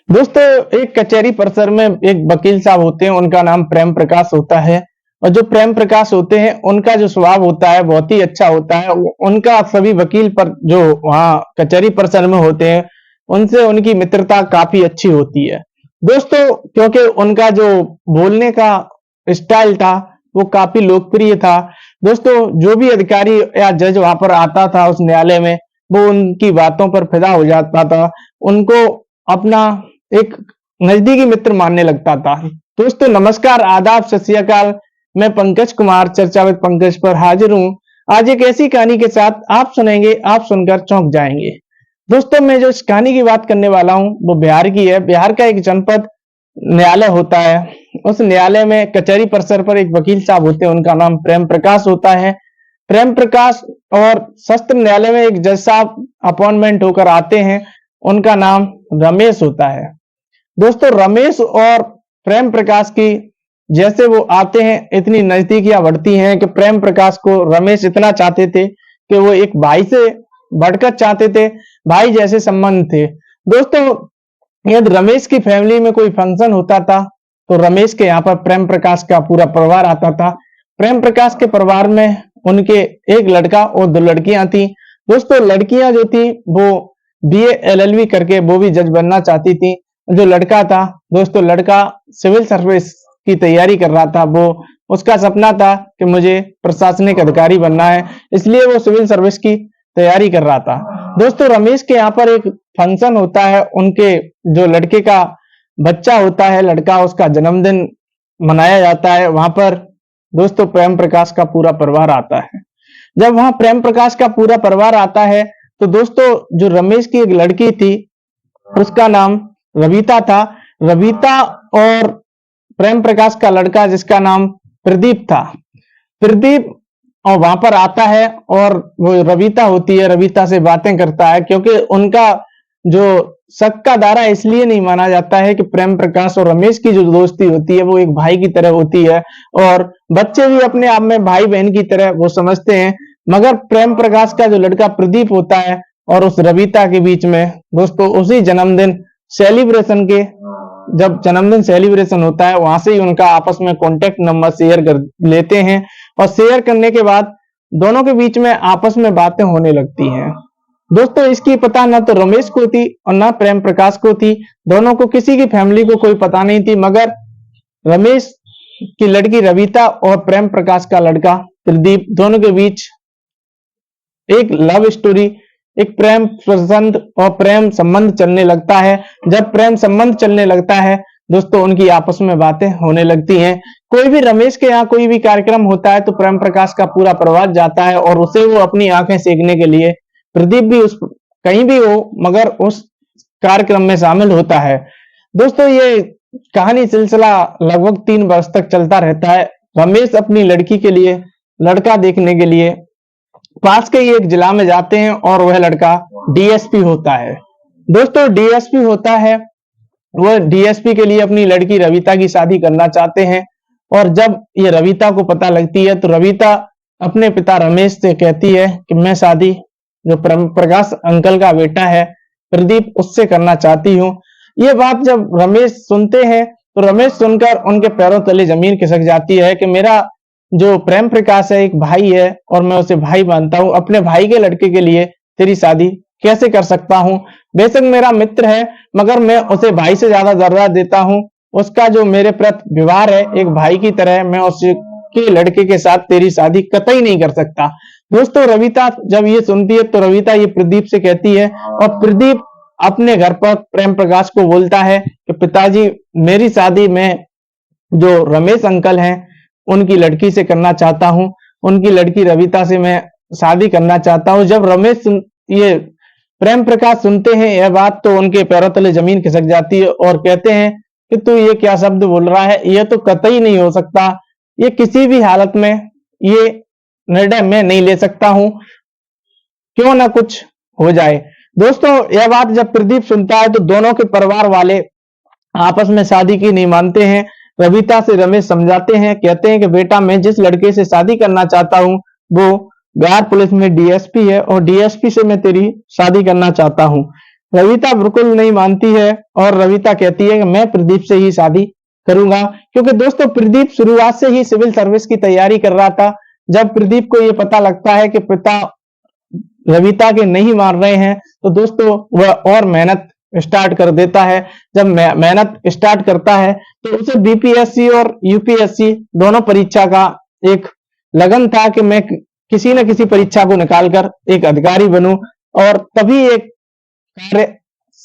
दोस्तों, एक कचहरी परिसर में एक वकील साहब होते हैं, उनका नाम प्रेम प्रकाश होता है। और जो प्रेम प्रकाश होते हैं, उनका जो स्वभाव होता है बहुत ही अच्छा होता है। उनका सभी वकील पर जो वहाँ कचहरी परिसर में होते हैं, उनसे उनकी मित्रता काफी अच्छी होती है। दोस्तों, क्योंकि उनका जो बोलने का स्टाइल था, वो काफी लोकप्रिय था। दोस्तों, जो भी अधिकारी या जज वहां पर आता था उस न्यायालय में, वो उनकी बातों पर फिदा हो जाता था। उनको अपना एक नजदीकी मित्र मानने लगता था। दोस्तों नमस्कार, आदाब, सत श्री अकाल। मैं पंकज कुमार, चर्चाविद पंकज पर हाजिर हूँ। आज एक ऐसी कहानी के साथ आप सुनेंगे, आप सुनकर चौंक जाएंगे। दोस्तों, मैं जो इस कहानी की बात करने वाला हूँ वो बिहार की है। बिहार का एक जनपद न्यायालय होता है। उस न्यायालय में कचहरी परिसर पर एक वकील साहब होते हैं, उनका नाम प्रेम प्रकाश होता है। प्रेम प्रकाश और सत्र न्यायालय में एक जज साहब अपॉइंटमेंट होकर आते हैं, उनका नाम रमेश होता है। दोस्तों, रमेश और प्रेम प्रकाश की जैसे वो आते हैं, इतनी नजदीकियां बढ़ती हैं कि प्रेम प्रकाश को रमेश इतना चाहते थे कि वो एक भाई से बढ़कर चाहते थे, भाई जैसे संबंध थे। दोस्तों, यदि रमेश की फैमिली में कोई फंक्शन होता था तो रमेश के यहाँ पर प्रेम प्रकाश का पूरा परिवार आता था। प्रेम प्रकाश के परिवार में उनके एक लड़का और दो लड़कियां थी। दोस्तों, लड़कियां जो थी वो बीए एलएलबी करके वो भी जज बनना चाहती थी। जो लड़का था, दोस्तों लड़का सिविल सर्विस की तैयारी कर रहा था। वो उसका सपना था कि मुझे प्रशासनिक अधिकारी बनना है, इसलिए वो सिविल सर्विस की तैयारी कर रहा था। दोस्तों, रमेश के यहाँ पर एक फंक्शन होता है, उनके जो लड़के का बच्चा होता है, लड़का, उसका जन्मदिन मनाया जाता है। वहां पर दोस्तों प्रेम प्रकाश का पूरा परिवार आता है। जब वहां प्रेम प्रकाश का पूरा परिवार आता है तो दोस्तों जो रमेश की एक लड़की थी, उसका नाम रविता था। रविता और प्रेम प्रकाश का लड़का जिसका नाम प्रदीप था, प्रदीप और वहां पर आता है और वो रविता होती है, रविता से बातें करता है। क्योंकि उनका जो शक का दायरा इसलिए नहीं माना जाता है कि प्रेम प्रकाश और रमेश की जो दोस्ती होती है वो एक भाई की तरह होती है, और बच्चे भी अपने आप में भाई बहन की तरह वो समझते हैं। मगर प्रेम प्रकाश का जो लड़का प्रदीप होता है और उस रविता के बीच में दोस्तों उसी जन्मदिन सेलिब्रेशन के, जब जन्मदिन सेलिब्रेशन होता है, वहां से ही उनका आपस में कॉन्टेक्ट नंबर शेयर कर लेते हैं। और शेयर करने के बाद दोनों के बीच में आपस में बातें होने लगती हैं। दोस्तों, इसकी पता ना तो रमेश को थी और ना प्रेम प्रकाश को थी। दोनों को, किसी की फैमिली को कोई पता नहीं थी। मगर रमेश की लड़की रविता और प्रेम प्रकाश का लड़का प्रदीप, दोनों के बीच एक लव स्टोरी, एक प्रेम प्रसंग और प्रेम संबंध चलने लगता है। जब प्रेम संबंध चलने लगता है दोस्तों, उनकी आपस में बातें होने लगती हैं। कोई भी, रमेश के यहाँ कोई भी कार्यक्रम होता है तो प्रेम प्रकाश का पूरा परिवार जाता है और उसे वो अपनी आंखें सेकने के लिए, प्रदीप भी उस कहीं भी हो मगर उस कार्यक्रम में शामिल होता है। दोस्तों, ये कहानी सिलसिला लगभग 3 वर्ष तक चलता रहता है। रमेश अपनी लड़की के लिए लड़का देखने के लिए पास के ही एक जिला में जाते हैं और वह लड़का डीएसपी होता है। दोस्तों, डीएसपी होता है, वह डीएसपी के लिए अपनी लड़की रविता की शादी करना चाहते हैं। और जब ये रविता को पता लगती है तो रविता अपने पिता रमेश से कहती है कि मैं शादी जो प्रकाश अंकल का बेटा है प्रदीप, उससे करना चाहती हूँ। ये बात जब रमेश सुनते हैं तो रमेश सुनकर उनके पैरों तले जमीन खिसक जाती है कि मेरा जो प्रेम प्रकाश है एक भाई है और मैं उसे भाई मानता हूँ। अपने भाई के लड़के के लिए तेरी शादी कैसे कर सकता हूँ? बेशक मेरा मित्र है मगर मैं उसे भाई से ज्यादा दर्जा देता हूँ। उसका जो मेरे प्रति व्यवहार है एक भाई की तरह, मैं उसके लड़के के साथ तेरी शादी कतई नहीं कर सकता। दोस्तों, रविता जब ये सुनती है तो रविता ये प्रदीप से कहती है और प्रदीप अपने घर पर प्रेम प्रकाश को बोलता है कि पिताजी, मेरी शादी में जो रमेश अंकल हैं उनकी लड़की से करना चाहता हूं, उनकी लड़की रविता से मैं शादी करना चाहता हूं। जब ये प्रेम प्रकाश सुनते हैं यह बात तो उनके पैरों तले जमीन खिसक जाती है और कहते हैं कि तू ये क्या शब्द बोल रहा है, यह तो कतई नहीं हो सकता, ये किसी भी हालत में ये निर्णय मैं नहीं ले सकता हूं, क्यों ना कुछ हो जाए। दोस्तों, यह बात जब प्रदीप सुनता है तो दोनों के परिवार वाले आपस में शादी की नहीं मानते हैं। रविता से रमेश समझाते हैं, कहते हैं कि बेटा, मैं जिस लड़के से शादी करना चाहता हूं वो बिहार पुलिस में डीएसपी है और डीएसपी से मैं तेरी शादी करना चाहता हूं। रविता बिल्कुल नहीं मानती है और रविता कहती है कि मैं प्रदीप से ही शादी करूंगा, क्योंकि दोस्तों प्रदीप शुरुआत से ही सिविल सर्विस की तैयारी कर रहा था। जब प्रदीप को ये पता लगता है कि पिता रविता के नहीं मान रहे हैं, तो दोस्तों वह और मेहनत स्टार्ट कर देता है। जब मेहनत स्टार्ट करता है तो उसे बीपीएससी और यूपीएससी दोनों परीक्षा का एक लगन था कि मैं किसी न किसी परीक्षा को निकालकर एक अधिकारी बनूं और तभी एक कार्य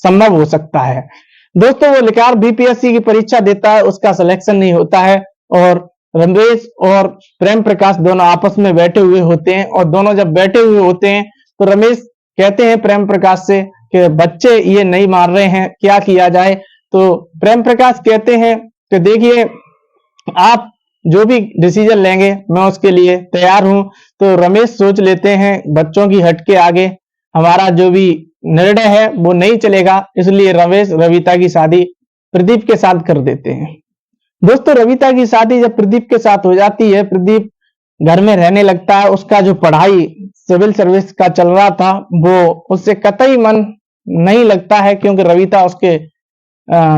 संभव हो सकता है। दोस्तों वो लिखार बीपीएससी की परीक्षा देता है, उसका सिलेक्शन नहीं होता है और रमेश और प्रेम प्रकाश दोनों आपस में बैठे हुए होते हैं और दोनों जब बैठे हुए होते हैं तो रमेश कहते हैं प्रेम प्रकाश से कि बच्चे ये नहीं मान रहे हैं, क्या किया जाए। तो प्रेम प्रकाश कहते हैं कि देखिए आप जो भी डिसीजन लेंगे मैं उसके लिए तैयार हूं। तो रमेश सोच लेते हैं बच्चों की हट के आगे हमारा जो भी निर्णय है वो नहीं चलेगा, इसलिए रमेश रविता की शादी प्रदीप के साथ कर देते हैं। दोस्तों रविता की शादी जब प्रदीप के साथ हो जाती है, प्रदीप घर में रहने लगता है। उसका जो पढ़ाई सिविल सर्विस का चल रहा था वो उससे कतई मन नहीं लगता है, क्योंकि रविता उसके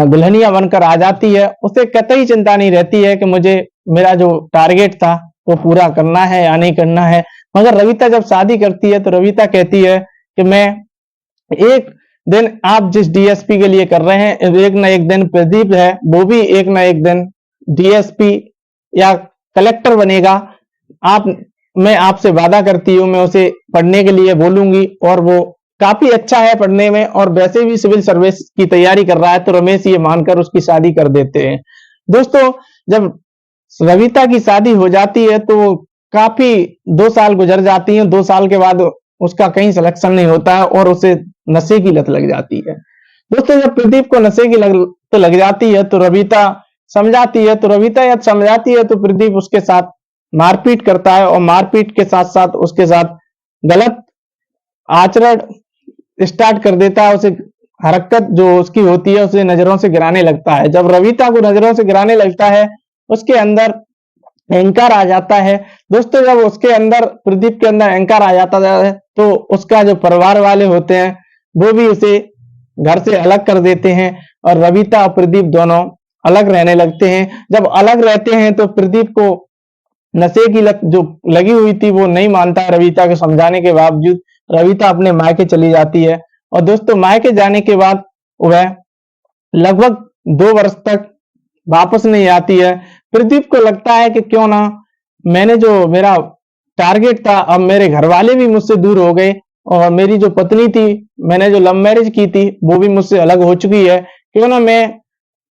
दुल्हनिया बनकर आ जाती है। उसे कतई चिंता नहीं रहती है कि मुझे मेरा जो टारगेट था वो पूरा करना है या नहीं करना है। मगर रविता जब शादी करती है तो रविता कहती है कि मैं एक दिन आप जिस डीएसपी के लिए कर रहे हैं, एक ना एक दिन प्रदीप है वो भी एक ना एक दिन डीएसपी या कलेक्टर बनेगा। आप मैं आपसे वादा करती हूँ, मैं उसे पढ़ने के लिए बोलूंगी और वो काफी अच्छा है पढ़ने में और वैसे भी सिविल सर्विस की तैयारी कर रहा है। तो रमेश ये मानकर उसकी शादी कर देते हैं। दोस्तों जब रविता की शादी हो जाती है तो काफी 2 साल गुजर जाती हैं। 2 साल के बाद उसका कहीं सिलेक्शन नहीं होता है और उसे नशे की लत लग जाती है। दोस्तों जब प्रदीप को नशे की लग जाती है तो रविता समझाती है, तो प्रदीप उसके साथ मारपीट करता है और मारपीट के साथ साथ उसके साथ गलत आचरण स्टार्ट कर देता है। उसे हरकत जो उसकी होती है उसे नजरों से गिराने लगता है। जब रविता को नजरों से गिराने लगता है उसके अंदर अहंकार आ जाता है। दोस्तों जब उसके अंदर प्रदीप के अंदर अहंकार आ जाता है तो उसका जो परिवार वाले होते हैं वो भी उसे घर से अलग कर देते हैं और रविता और प्रदीप दोनों अलग रहने लगते हैं। जब अलग रहते हैं तो प्रदीप को नशे की लत जो लगी हुई थी वो नहीं मानता। रविता के समझाने के बावजूद रविता अपने मायके चली जाती है और दोस्तों मायके जाने के बाद वह लगभग 2 वर्ष तक वापस नहीं आती है। प्रदीप को लगता है कि क्यों ना मैंने जो मेरा टारगेट था, अब मेरे घर वाले भी मुझसे दूर हो गए और मेरी जो पत्नी थी, मैंने जो लव मैरिज की थी वो भी मुझसे अलग हो चुकी है। क्यों ना मैं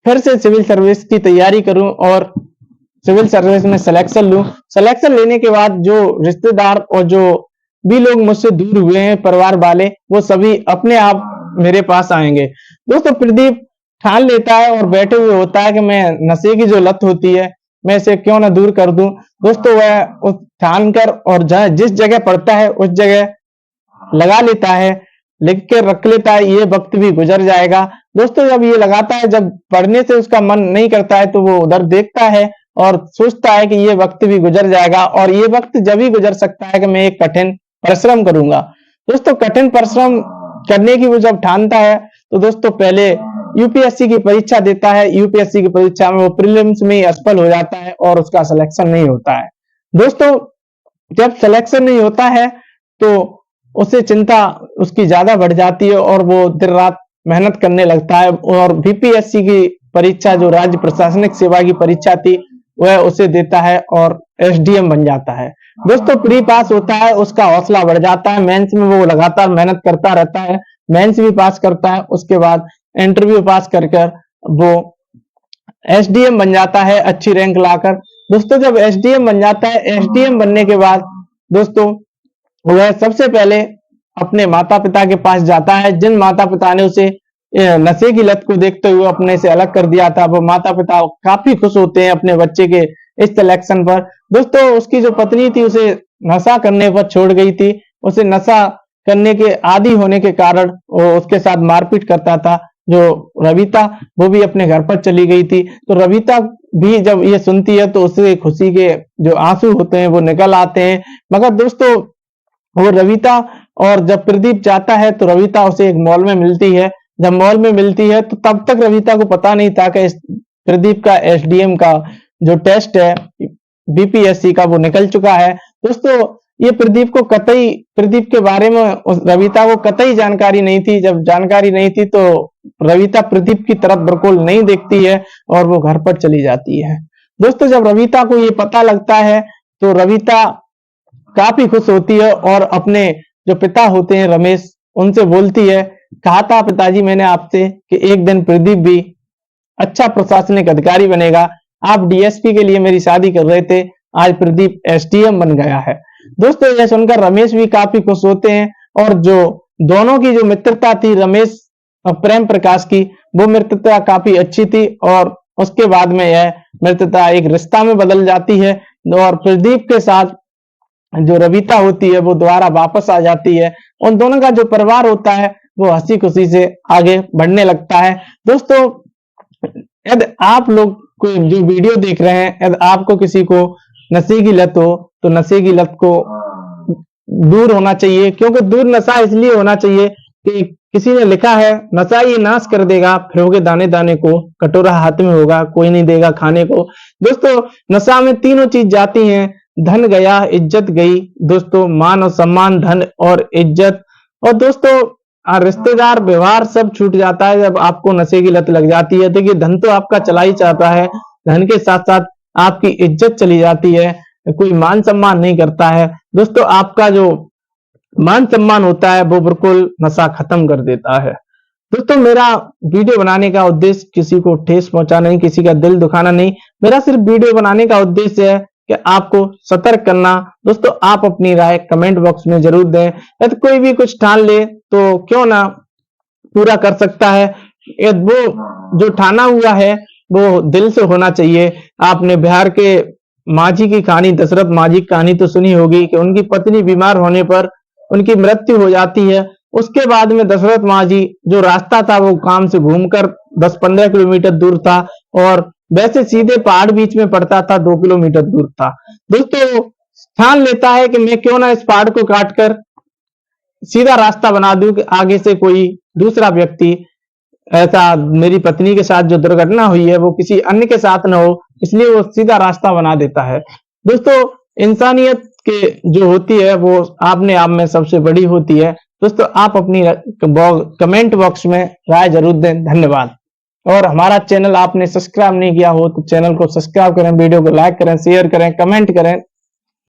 फिर से सिविल सर्विस की तैयारी करूं और सिविल सर्विस में सिलेक्शन लूं। सिलेक्शन लेने के बाद जो रिश्तेदार और जो भी लोग मुझसे दूर हुए हैं परिवार वाले, वो सभी अपने आप मेरे पास आएंगे। दोस्तों प्रदीप ठान लेता है और बैठे हुए होता है कि मैं नशे की जो लत होती है मैं इसे क्यों ना दूर कर दूं। दोस्तों वह उस ठान कर और जिस जगह पढ़ता है उस जगह लगा लेता है, लिख के रख लेता है, ये वक्त भी गुजर जाएगा। दोस्तों जब ये लगाता है, जब पढ़ने से उसका मन नहीं करता है तो वो उधर देखता है और सोचता है कि ये वक्त भी गुजर जाएगा और ये वक्त जब ही गुजर सकता है कि मैं एक कठिन परिश्रम करूंगा। दोस्तों कठिन परिश्रम करने की वो जब ठानता है तो दोस्तों पहले यूपीएससी की परीक्षा देता है। यूपीएससी की परीक्षा में वो प्रीलिम्स में ही असफल हो जाता है और उसका सिलेक्शन नहीं होता है। दोस्तों जब सिलेक्शन नहीं होता है तो उसे चिंता उसकी ज्यादा बढ़ जाती है और वो दिन रात मेहनत करने लगता है और बीपीएससी की परीक्षा जो राज्य प्रशासनिक सेवा की परीक्षा थी वह उसे देता है और एसडीएम बन जाता है। दोस्तों प्री पास होता है, उसका हौसला बढ़ जाता है। मेंस में वो लगातार मेहनत करता रहता है, मेंस भी पास करता है, उसके बाद इंटरव्यू पास कर वो एसडीएम बन जाता है अच्छी रैंक लाकर। दोस्तों जब एसडीएम बन जाता है, एसडीएम बनने के बाद दोस्तों वह सबसे पहले अपने माता पिता के पास जाता है। जिन माता पिता ने उसे नशे की लत को देखते हुए अपने से अलग कर दिया था, वो माता पिता काफी खुश होते हैं अपने बच्चे के इस सिलेक्शन पर। दोस्तों उसकी जो पत्नी थी उसे नशा करने पर छोड़ गई थी, उसे नशा करने के आदी होने के कारण वो उसके साथ मारपीट करता था। जो रविता वो भी अपने घर पर चली गई थी। तो रविता भी जब ये सुनती है तो उससे खुशी के जो आंसू होते हैं वो निकल आते हैं। मगर दोस्तों वो रविता और जब प्रदीप जाता है तो रविता उसे एक मॉल में मिलती है। जब मॉल में मिलती है तो तब तक रविता को पता नहीं था कि प्रदीप का एसडीएम का जो टेस्ट है बीपीएससी का वो निकल चुका है। दोस्तों ये प्रदीप के बारे में रविता को कतई जानकारी नहीं थी। जब जानकारी नहीं थी तो रविता प्रदीप की तरफ बिल्कुल नहीं देखती है और वो घर पर चली जाती है। दोस्तों जब रविता को ये पता लगता है तो रविता काफी खुश होती है और अपने जो पिता होते हैं रमेश उनसे बोलती है, कहा था पिताजी मैंने आपसे कि एक दिन प्रदीप भी अच्छा प्रशासनिक अधिकारी बनेगा। आप डीएसपी के लिए मेरी शादी कर रहे थे, आज प्रदीप एसडीएम बन गया है। दोस्तों यह सुनकर रमेश भी काफी खुश होते हैं और जो दोनों की जो मित्रता थी रमेश और प्रेम प्रकाश की, वो मित्रता काफी अच्छी थी और उसके बाद में यह मित्रता एक रिश्ता में बदल जाती है और प्रदीप के साथ जो रविता होती है वो दोबारा वापस आ जाती है। उन दोनों का जो परिवार होता है वो हंसी खुशी से आगे बढ़ने लगता है। दोस्तों यदि आप लोग को जो वीडियो देख रहे हैं, यदि आपको किसी को नशे की लत हो तो नशे की लत को दूर होना चाहिए, क्योंकि दूर नशा इसलिए होना चाहिए कि किसी ने लिखा है नशा ये नाश कर देगा, फिरोगे दाने दाने को, कटोरा हाथ में होगा कोई नहीं देगा खाने को। दोस्तों नशा में तीनों चीज जाती हैं, धन गया इज्जत गई। दोस्तों मान और सम्मान, धन और इज्जत, और दोस्तों रिश्तेदार व्यवहार सब छूट जाता है जब आपको नशे की लत लग जाती है। देखिए धन तो आपका चला ही जाता है, धन के साथ साथ आपकी इज्जत चली जाती है, कोई मान सम्मान नहीं करता है। दोस्तों आपका जो मान सम्मान होता है वो बिल्कुल नशा खत्म कर देता है। दोस्तों मेरा वीडियो बनाने का उद्देश्य किसी को ठेस पहुंचाना नहीं, किसी का दिल दुखाना नहीं, मेरा सिर्फ वीडियो बनाने का उद्देश्य है कि आपको सतर्क करना। दोस्तों आप अपनी राय कमेंट बॉक्स में जरूर दें। यदि कोई भी कुछ ठान ले तो क्यों ना पूरा कर सकता है, यदि वो जो ठाना हुआ है वो दिल से होना चाहिए। आपने बिहार के माझी की कहानी, दशरथ माझी की कहानी तो सुनी होगी कि उनकी पत्नी बीमार होने पर उनकी मृत्यु हो जाती है। उसके बाद में दशरथ माझी जो रास्ता था वो काम से घूमकर 10-15 किलोमीटर दूर था और वैसे सीधे पहाड़ बीच में पड़ता था, 2 किलोमीटर दूर था। दोस्तों ठान लेता है कि मैं क्यों ना इस पहाड़ को काटकर सीधा रास्ता बना दूं कि आगे से कोई दूसरा व्यक्ति, ऐसा मेरी पत्नी के साथ जो दुर्घटना हुई है वो किसी अन्य के साथ न हो, इसलिए वो सीधा रास्ता बना देता है। दोस्तों इंसानियत के जो होती है वो अपने आप में सबसे बड़ी होती है। दोस्तों आप अपनी कमेंट बॉक्स में राय जरूर दें। धन्यवाद। और हमारा चैनल आपने सब्सक्राइब नहीं किया हो तो चैनल को सब्सक्राइब करें, वीडियो को लाइक करें, शेयर करें, कमेंट करें।